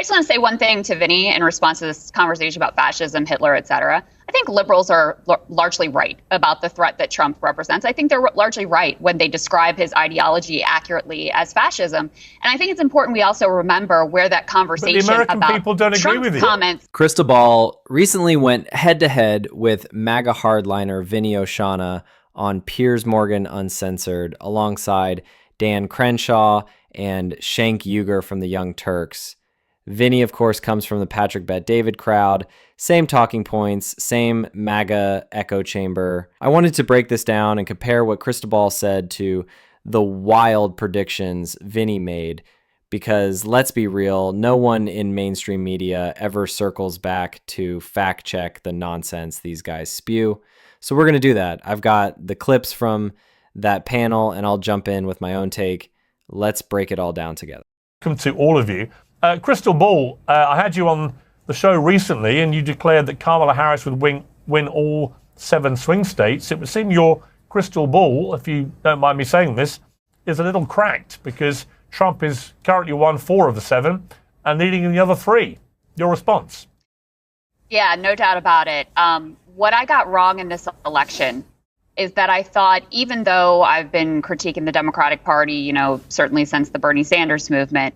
just want to say one thing to Vinnie in response to this conversation about fascism, Hitler, et cetera. I think liberals are largely right about the threat that Trump represents. I think they're largely right when they describe his ideology accurately as fascism. And I think it's important we also remember where that conversation about people don't agree with comments. Krystal Ball recently went head-to-head with MAGA hardliner Vinnie Oshana on Piers Morgan Uncensored alongside Dan Crenshaw and Cenk Uygur from the Young Turks. Vinnie, of course, comes from the Patrick Bet-David crowd. Same talking points, same MAGA echo chamber. I wanted to break this down and compare what Krystal Ball said to the wild predictions Vinnie made, because let's be real, no one in mainstream media ever circles back to fact check the nonsense these guys spew. So we're going to do that. I've got the clips from that panel, and I'll jump in with my own take. Let's break it all down together. Welcome to all of you. Krystal Ball, I had you on the show recently, and you declared that Kamala Harris would win all 7 swing states. It would seem your crystal ball, if you don't mind me saying this, is a little cracked because Trump is currently won 4 of the 7 and leading in the other 3. Your response? Yeah, no doubt about it. What I got wrong in this election is that I thought, even though I've been critiquing the Democratic Party, certainly since the Bernie Sanders movement,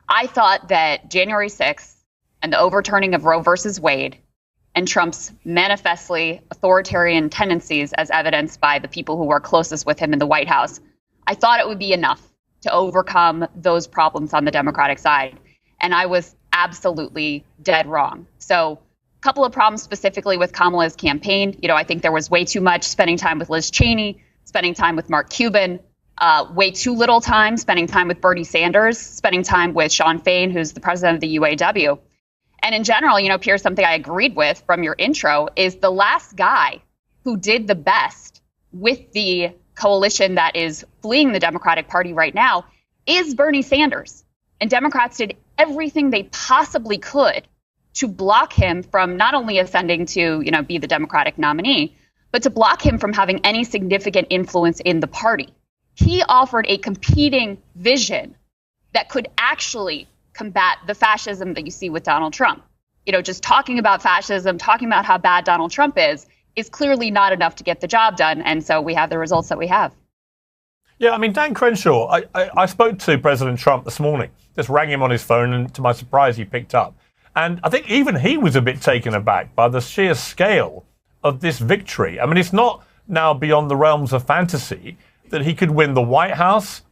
I thought that January 6th and the overturning of Roe versus Wade and Trump's manifestly authoritarian tendencies, as evidenced by the people who were closest with him in the White House, I thought it would be enough to overcome those problems on the Democratic side. And I was absolutely dead wrong. So a couple of problems specifically with Kamala's campaign. I think there was way too much spending time with Liz Cheney, spending time with Mark Cuban, way too little time spending time with Bernie Sanders, spending time with Sean Fain, who's the president of the UAW. And in general, Piers, something I agreed with from your intro is the last guy who did the best with the coalition that is fleeing the Democratic Party right now is Bernie Sanders. And Democrats did everything they possibly could to block him from not only ascending to, be the Democratic nominee, but to block him from having any significant influence in the party. He offered a competing vision that could actually combat the fascism that you see with Donald Trump. Just talking about fascism, talking about how bad Donald Trump is clearly not enough to get the job done. And so we have the results that we have. Yeah, Dan Crenshaw, I spoke to President Trump this morning, just rang him on his phone, and to my surprise, he picked up. And I think even he was a bit taken aback by the sheer scale of this victory. It's not now beyond the realms of fantasy that he could win the White House,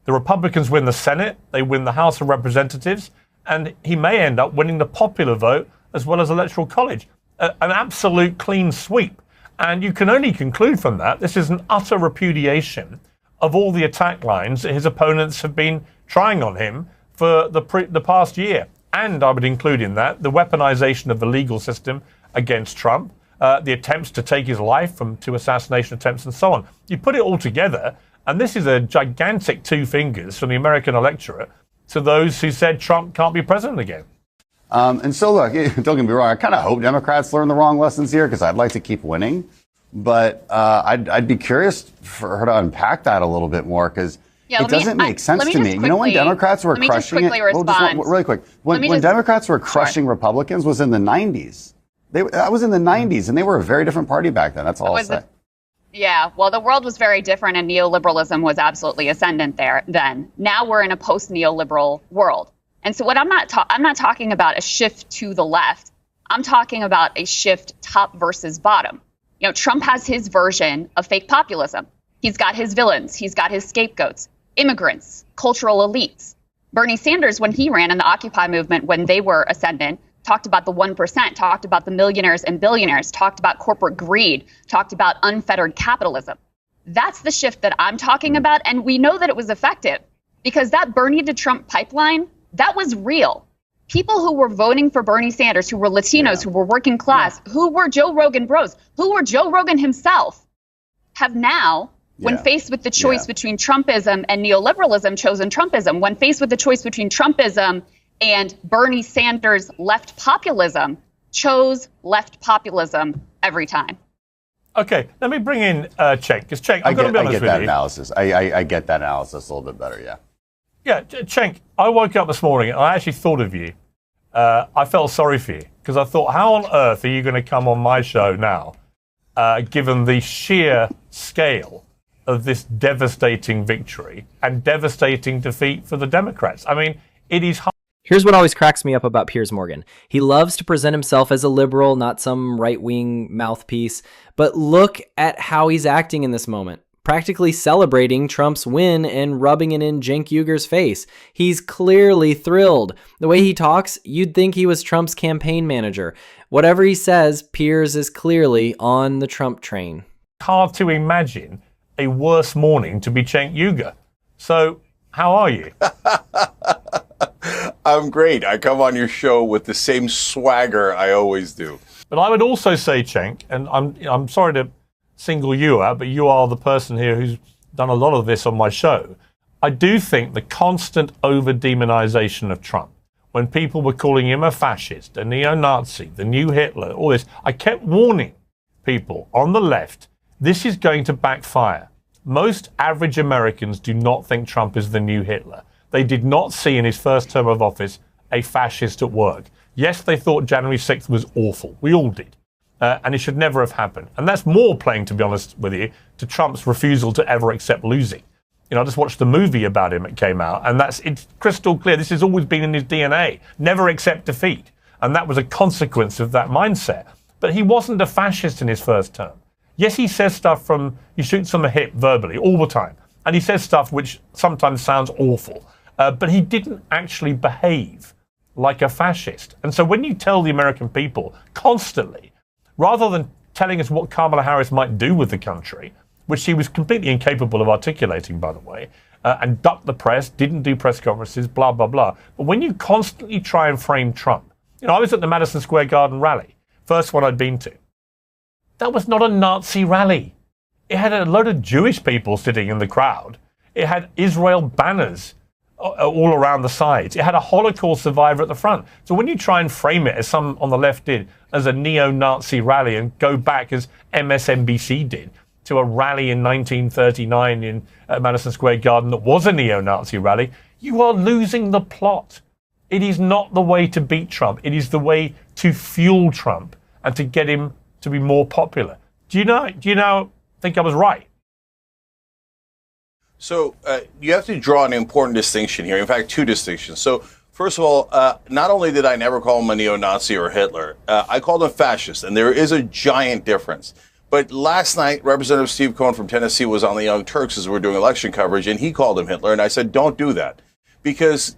the Republicans win the Senate, they win the House of Representatives, and he may end up winning the popular vote as well as Electoral College. An absolute clean sweep. And you can only conclude from that this is an utter repudiation of all the attack lines that his opponents have been trying on him for the past year. And I would include in that the weaponization of the legal system against Trump, the attempts to take his life from 2 assassination attempts and so on. You put it all together, and this is a gigantic 2 fingers from the American electorate to those who said Trump can't be president again. And so, look, don't get me wrong, I kind of hope Democrats learn the wrong lessons here because I'd like to keep winning. But I'd be curious for her to unpack that a little bit more because it doesn't make sense to me. When Democrats were crushing it, really quick, when Democrats were crushing Republicans was in the 90s. That was in the 90s, and they were a very different party back then. That's all I'll say. Yeah, well, the world was very different, and neoliberalism was absolutely ascendant there then. Now we're in a post-neoliberal world. And so what I'm not talking about a shift to the left. I'm talking about a shift top versus bottom. Trump has his version of fake populism. He's got his villains. He's got his scapegoats, immigrants, cultural elites. Bernie Sanders, when he ran in the Occupy movement, when they were ascendant, talked about the 1%, talked about the millionaires and billionaires, talked about corporate greed, talked about unfettered capitalism. That's the shift that I'm talking about. And we know that it was effective because that Bernie to Trump pipeline, that was real. People who were voting for Bernie Sanders, who were Latinos, who were working class, who were Joe Rogan bros, who were Joe Rogan himself, have now, when faced with the choice between Trumpism and neoliberalism, chosen Trumpism. When faced with the choice between Trumpism and Bernie Sanders left populism, chose left populism every time. Okay, let me bring in Cenk, because Cenk, I'm going to be honest with you. I get that analysis a little bit better, yeah. Yeah, Cenk, I woke up this morning and I actually thought of you I felt sorry for you because I thought, how on earth are you going to come on my show now, given the sheer scale of this devastating victory and devastating defeat for the Democrats? I mean, it is hard. Here's what always cracks me up about Piers Morgan. He loves to present himself as a liberal, not some right-wing mouthpiece, but look at how he's acting in this moment. Practically celebrating Trump's win and rubbing it in Cenk Uygur's face. He's clearly thrilled. The way he talks, you'd think he was Trump's campaign manager. Whatever he says, Piers is clearly on the Trump train. Hard to imagine a worse morning to be Cenk Uygur. So, how are you? I'm great. I come on your show with the same swagger I always do. But I would also say, Cenk, and I'm sorry to single you out, but you are the person here who's done a lot of this on my show. I do think the constant over-demonization of Trump, when people were calling him a fascist, a neo-Nazi, the new Hitler, all this, I kept warning people on the left, this is going to backfire. Most average Americans do not think Trump is the new Hitler. They did not see in his first term of office a fascist at work. Yes, they thought January 6th was awful. We all did. And it should never have happened. And that's more playing, to be honest with you, to Trump's refusal to ever accept losing. You know, I just watched the movie about him that came out, and it's crystal clear. This has always been in his DNA. Never accept defeat. And that was a consequence of that mindset. But he wasn't a fascist in his first term. Yes, he says stuff he shoots from the hip verbally all the time. And he says stuff which sometimes sounds awful. But he didn't actually behave like a fascist. And so when you tell the American people constantly, rather than telling us what Kamala Harris might do with the country, which she was completely incapable of articulating, by the way, and ducked the press, didn't do press conferences, blah, blah, blah. But when you constantly try and frame Trump, I was at the Madison Square Garden rally, first one I'd been to. That was not a Nazi rally. It had a load of Jewish people sitting in the crowd. It had Israel banners all around the sides. It had a Holocaust survivor at the front. So when you try and frame it, as some on the left did, as a neo-Nazi rally and go back, as MSNBC did, to a rally in 1939 in Madison Square Garden that was a neo-Nazi rally, you are losing the plot. It is not the way to beat Trump. It is the way to fuel Trump and to get him to be more popular. Do you now think I was right? So you have to draw an important distinction here. In fact, two distinctions. So first of all, not only did I never call him a neo-Nazi or Hitler, I called him fascist, and there is a giant difference. But last night, Representative Steve Cohen from Tennessee was on the Young Turks as we were doing election coverage, and he called him Hitler, and I said, don't do that. Because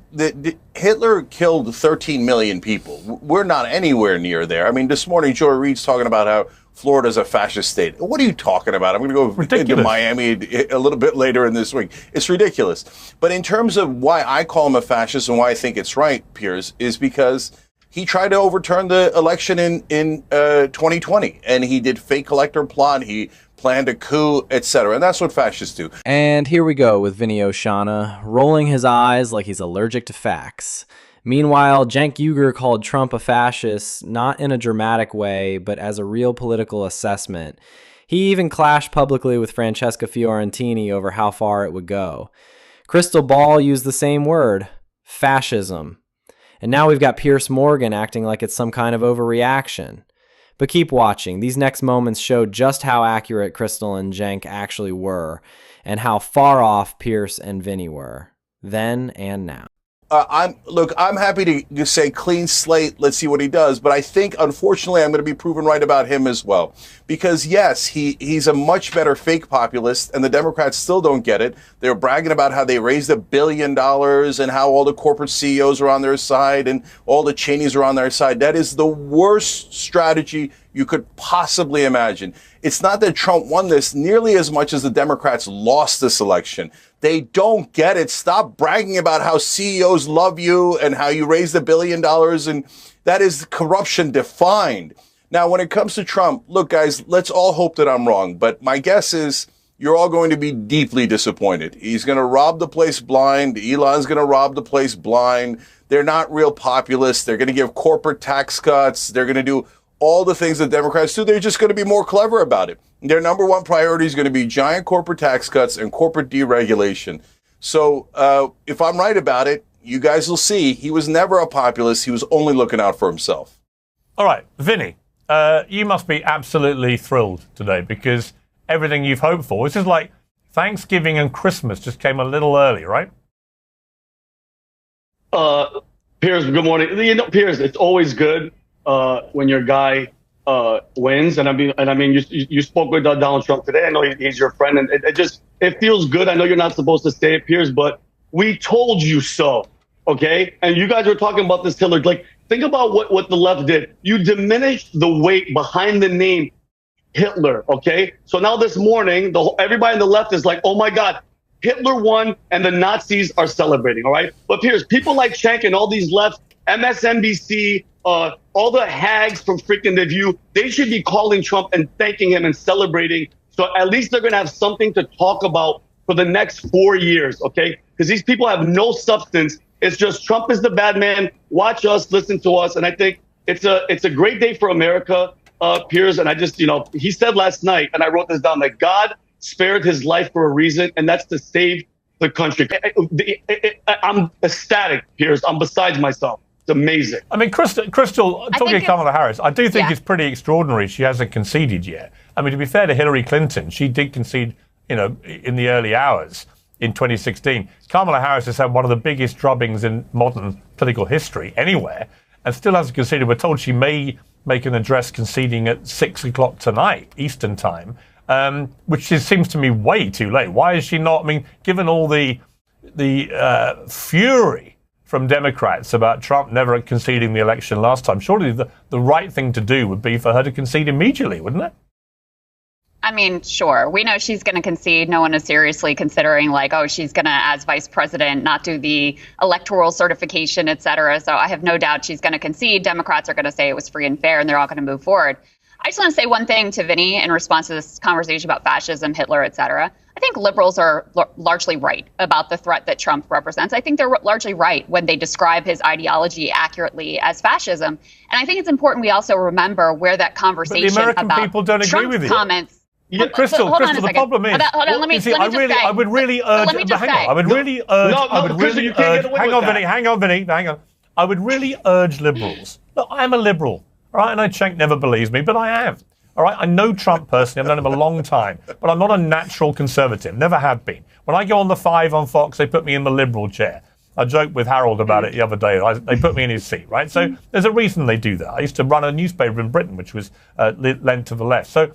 Hitler killed 13 million people. We're not anywhere near there. I mean, this morning, Joy Reid's talking about how Florida's a fascist state. What are you talking about? I'm going to go into Miami a little bit later in this week. It's ridiculous. But in terms of why I call him a fascist and why I think it's right, Piers, is because he tried to overturn the election in 2020. And he did fake elector plot. He planned a coup, etc. And that's what fascists do. And here we go with Vinnie Oshana, rolling his eyes like he's allergic to facts. Meanwhile, Cenk Uygur called Trump a fascist, not in a dramatic way, but as a real political assessment. He even clashed publicly with Francesca Fiorentini over how far it would go. Krystal Ball used the same word, fascism. And now we've got Piers Morgan acting like it's some kind of overreaction. But keep watching. These next moments show just how accurate Krystal and Cenk actually were, and how far off Piers and Vinnie were, then and now. I'm happy to say clean slate. Let's see what he does. But I think, unfortunately, I'm going to be proven right about him as well. Because, yes, he's a much better fake populist, and the Democrats still don't get it. They're bragging about how they raised $1 billion and how all the corporate CEOs are on their side and all the Cheneys are on their side. That is the worst strategy you could possibly imagine. It's not that Trump won this nearly as much as the Democrats lost this election. They don't get it. Stop bragging about how CEOs love you and how you raised $1 billion, and that is corruption defined. Now, when it comes to Trump, look, guys, let's all hope that I'm wrong, but my guess is you're all going to be deeply disappointed. He's going to rob the place blind. Elon's going to rob the place blind. They're not real populists. They're going to give corporate tax cuts. They're going to do all the things that Democrats do. They're just going to be more clever about it. Their number one priority is going to be giant corporate tax cuts and corporate deregulation. So if I'm right about it, you guys will see he was never a populist. He was only looking out for himself. All right, Vinnie, you must be absolutely thrilled today because everything you've hoped for. This is like Thanksgiving and Christmas just came a little early, right? Piers, good morning. You know, Piers, it's always good when your guy wins, and I mean, you spoke with Donald Trump today. I know he's your friend, and it feels good. I know you're not supposed to say it, Piers, but we told you so, okay? And you guys were talking about this, Hillary. Like, think about what the left did. You diminished the weight behind the name Hitler, okay? So now this morning, everybody on the left is like, oh my God, Hitler won and the Nazis are celebrating, all right? But Piers, people like Cenk and all these left, MSNBC, all the hags from freaking The View, they should be calling Trump and thanking him and celebrating. So at least they're going to have something to talk about for the next 4 years, okay? Because these people have no substance. It's just Trump is the bad man. Watch us, listen to us. And I think it's a great day for America, Piers. And I just, he said last night, and I wrote this down, that God spared his life for a reason, and that's to save the country. I'm ecstatic, Piers. I'm besides myself. It's amazing. I mean, Krystal, talking to Kamala Harris, I do think it's pretty extraordinary she hasn't conceded yet. I mean, to be fair to Hillary Clinton, she did concede, in the early hours in 2016. Kamala Harris has had one of the biggest drubbings in modern political history anywhere and still hasn't conceded. We're told she may make an address conceding at 6 o'clock tonight, Eastern time. Which seems to me way too late. Why is she not? I mean, given all the fury from Democrats about Trump never conceding the election last time, surely the right thing to do would be for her to concede immediately, wouldn't it? I mean, sure. We know she's going to concede. No one is seriously considering she's going to, as vice president, not do the electoral certification, et cetera. So I have no doubt she's going to concede. Democrats are going to say it was free and fair and they're all going to move forward. I just want to say one thing to Vinnie in response to this conversation about fascism, Hitler, et cetera. I think liberals are largely right about the threat that Trump represents. I think they're largely right when they describe his ideology accurately as fascism. And I think it's important we also remember where that conversation but the American about people don't Trump's agree with you. comments. Yeah, Krystal, the problem is, hold on, let me just say. I would really urge, hang on, Vinnie. I would really urge liberals. Look, I'm a liberal. All right, I know Cenk never believes me, but I am. All right, I know Trump personally. I've known him a long time, but I'm not a natural conservative. Never have been. When I go on the 5 on Fox, they put me in the liberal chair. I joked with Harold about it the other day. They put me in his seat, right? So there's a reason they do that. I used to run a newspaper in Britain, which was lent to the left. So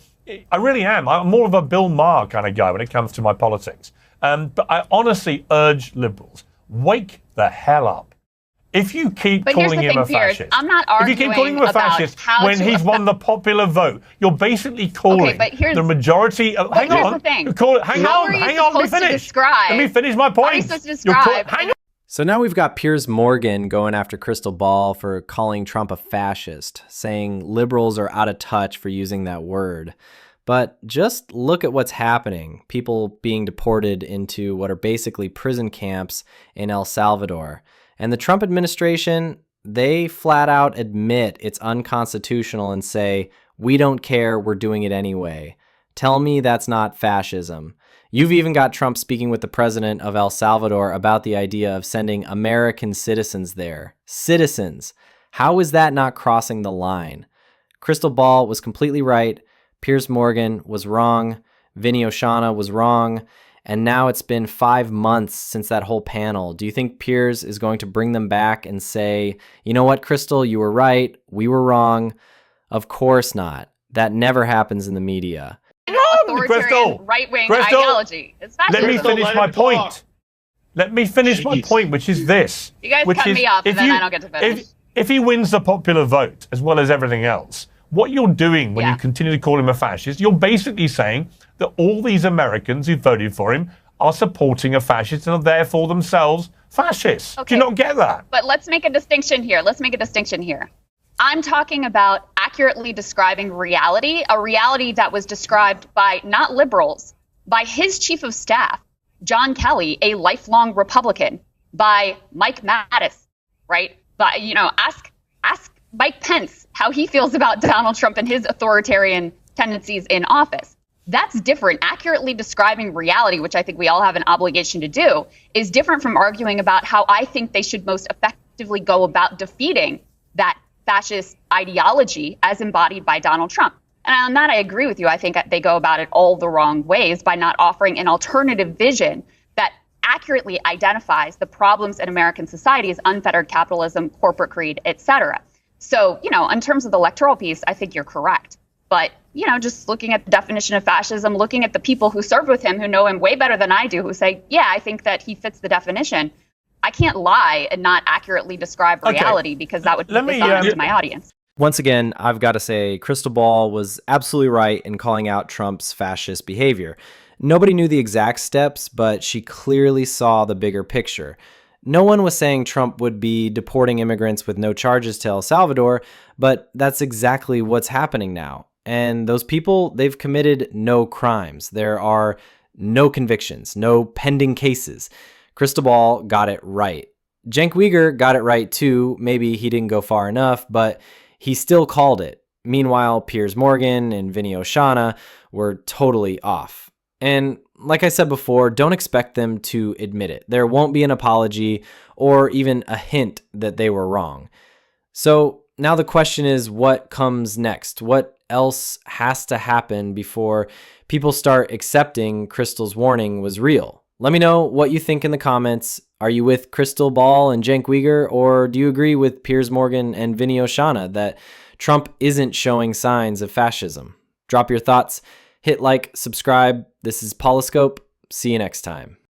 I really am. I'm more of a Bill Maher kind of guy when it comes to my politics. But I honestly urge liberals, wake the hell up. If you keep calling him a fascist, I'm not arguing if you keep calling him a fascist when he's won the popular vote, you're basically calling the majority of. Hang on. Hang on. Let me finish my point. So now we've got Piers Morgan going after Krystal Ball for calling Trump a fascist, saying liberals are out of touch for using that word. But just look at what's happening. People being deported into what are basically prison camps in El Salvador. And the Trump administration, they flat out admit it's unconstitutional and say, we don't care, we're doing it anyway. Tell me that's not fascism. You've even got Trump speaking with the president of El Salvador about the idea of sending American citizens there. Citizens. How is that not crossing the line? Krystal Ball was completely right. Piers Morgan was wrong. Vinnie Oshana was wrong. And now it's been 5 months since that whole panel. Do you think Piers is going to bring them back and say, you know what, Krystal, you were right, we were wrong? Of course not. That never happens in the media. Authoritarian right-wing ideology. Let me finish my point. Let me finish my point, which is this. You guys cut me off and then I don't get to finish. If he wins the popular vote, as well as everything else, what you're doing when you continue to call him a fascist, you're basically saying that all these Americans who voted for him are supporting a fascist and are therefore themselves fascists. Okay. Do you not get that? But let's make a distinction here. I'm talking about accurately describing reality, a reality that was described by not liberals, by his chief of staff, John Kelly, a lifelong Republican, by Mike Mattis, right? But, ask Mike Pence how he feels about Donald Trump and his authoritarian tendencies in office. That's different. Accurately describing reality, which I think we all have an obligation to do, is different from arguing about how I think they should most effectively go about defeating that fascist ideology as embodied by Donald Trump. And on that, I agree with you. I think they go about it all the wrong ways by not offering an alternative vision that accurately identifies the problems in American society as unfettered capitalism, corporate greed, et cetera. So, in terms of the electoral piece, I think you're correct. But, just looking at the definition of fascism, looking at the people who served with him, who know him way better than I do, who say, yeah, I think that he fits the definition. I can't lie and not accurately describe reality because that would be dishonest to my audience. Once again, I've got to say, Krystal Ball was absolutely right in calling out Trump's fascist behavior. Nobody knew the exact steps, but she clearly saw the bigger picture. No one was saying Trump would be deporting immigrants with no charges to El Salvador, but that's exactly what's happening now. And those people, they've committed no crimes. There are no convictions, no pending cases. Krystal Ball got it right. Cenk Uygur got it right too. Maybe he didn't go far enough, but he still called it. Meanwhile, Piers Morgan and Vinnie Oshana were totally off. And like I said before, don't expect them to admit it. There won't be an apology or even a hint that they were wrong. So now the question is, what comes next? What else has to happen before people start accepting Krystal's warning was real? Let me know what you think in the comments. Are you with Krystal Ball and Cenk Uygur, or do you agree with Piers Morgan and Vinnie Oshana that Trump isn't showing signs of fascism? Drop your thoughts. Hit like, subscribe. This is Polyscope. See you next time.